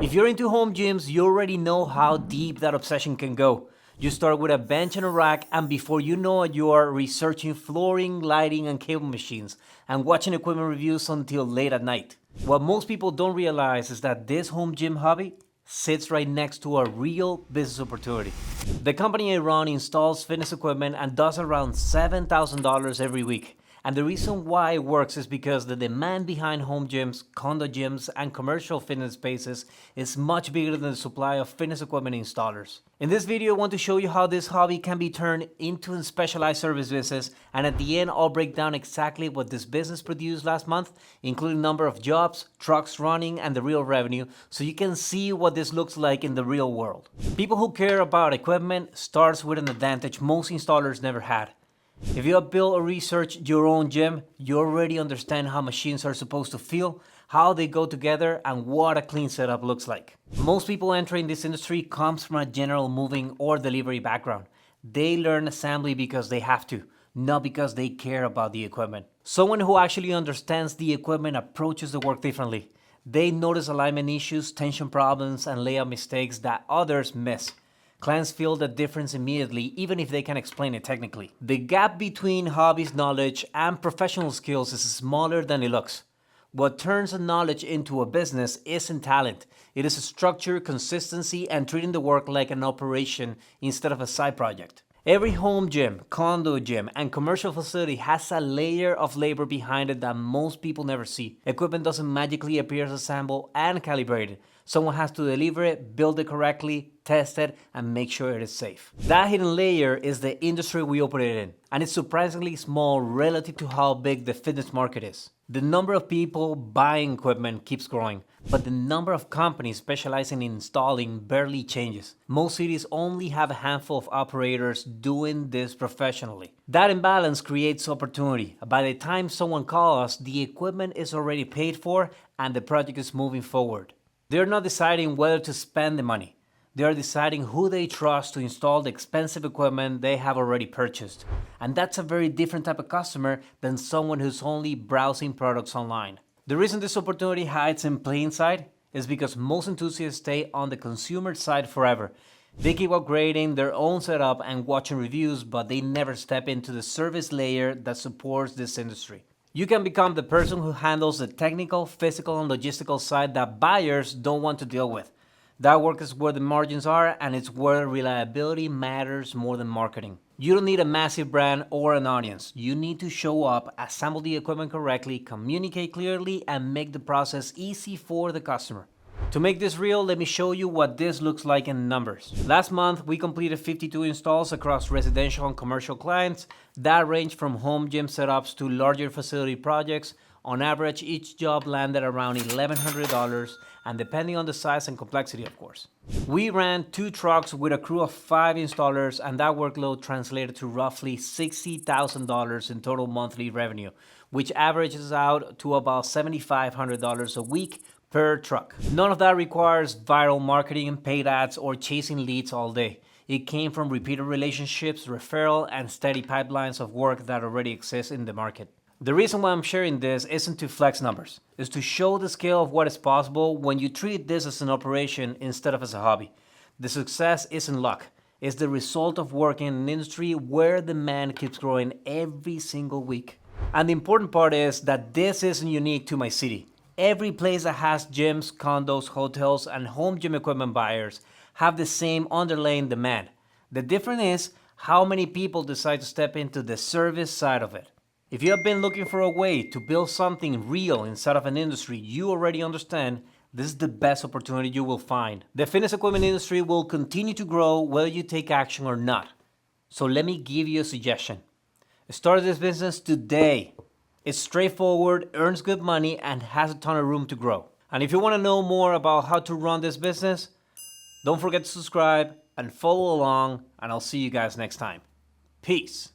If you're into home gyms, you already know how deep that obsession can go. You start with a bench and a rack, and before you know it, you are researching flooring, lighting, and cable machines, and watching equipment reviews until late at night. What most people don't realize is that this home gym hobby sits right next to a real business opportunity. The company I run installs fitness equipment and does around $7,000 every week. And the reason why it works is because the demand behind home gyms, condo gyms, and commercial fitness spaces is much bigger than the supply of fitness equipment installers. In this video, I want to show you how this hobby can be turned into a specialized service business, and at the end, I'll break down exactly what this business produced last month, including number of jobs, trucks running, and the real revenue, so you can see what this looks like in the real world. People who care about equipment starts with an advantage most installers never had. If you have built or researched your own gym, you already understand how machines are supposed to feel, how they go together, and what a clean setup looks like. Most people entering this industry comes from a general moving or delivery background. They learn assembly because they have to, not because they care about the equipment. Someone who actually understands the equipment approaches the work differently. They notice alignment issues, tension problems, and layout mistakes that others miss. Clients feel the difference immediately, even if they can explain it technically. The gap between hobbyist knowledge and professional skills is smaller than it looks. What turns a knowledge into a business isn't talent. It is a structure, consistency, and treating the work like an operation instead of a side project. Every home gym, condo gym, and commercial facility has a layer of labor behind it that most people never see. Equipment doesn't magically appear assembled and calibrated. Someone has to deliver it, build it correctly, test it, and make sure it is safe. That hidden layer is the industry we operate in, and it's surprisingly small relative to how big the fitness market is. The number of people buying equipment keeps growing, but the number of companies specializing in installing barely changes. Most cities only have a handful of operators doing this professionally. That imbalance creates opportunity. By the time someone calls us, the equipment is already paid for and the project is moving forward. They're not deciding whether to spend the money. They are deciding who they trust to install the expensive equipment they have already purchased. And that's a very different type of customer than someone who's only browsing products online. The reason this opportunity hides in plain sight is because most enthusiasts stay on the consumer side forever. They keep upgrading their own setup and watching reviews, but they never step into the service layer that supports this industry. You can become the person who handles the technical, physical, and logistical side that buyers don't want to deal with. That work is where the margins are, and it's where reliability matters more than marketing. You don't need a massive brand or an audience. You need to show up, assemble the equipment correctly, communicate clearly, and make the process easy for the customer. To make this real, let me show you what this looks like in numbers. Last month, we completed 52 installs across residential and commercial clients that range from home gym setups to larger facility projects. On average, each job landed around $1,100, and depending on the size and complexity, of course. We ran 2 trucks with a crew of 5 installers, and that workload translated to roughly $60,000 in total monthly revenue, which averages out to about $7,500 a week per truck. None of that requires viral marketing, paid ads, or chasing leads all day. It came from repeated relationships, referral, and steady pipelines of work that already exist in the market. The reason why I'm sharing this isn't to flex numbers. It's to show the scale of what is possible when you treat this as an operation instead of as a hobby. The success isn't luck. It's the result of working in an industry where demand keeps growing every single week. And the important part is that this isn't unique to my city. Every place that has gyms, condos, hotels, and home gym equipment buyers have the same underlying demand. The difference is how many people decide to step into the service side of it. If you have been looking for a way to build something real inside of an industry you already understand, this is the best opportunity you will find. The fitness equipment industry will continue to grow whether you take action or not. So let me give you a suggestion. Start this business today. It's straightforward, earns good money, and has a ton of room to grow. And if you want to know more about how to run this business, don't forget to subscribe and follow along, and I'll see you guys next time. Peace.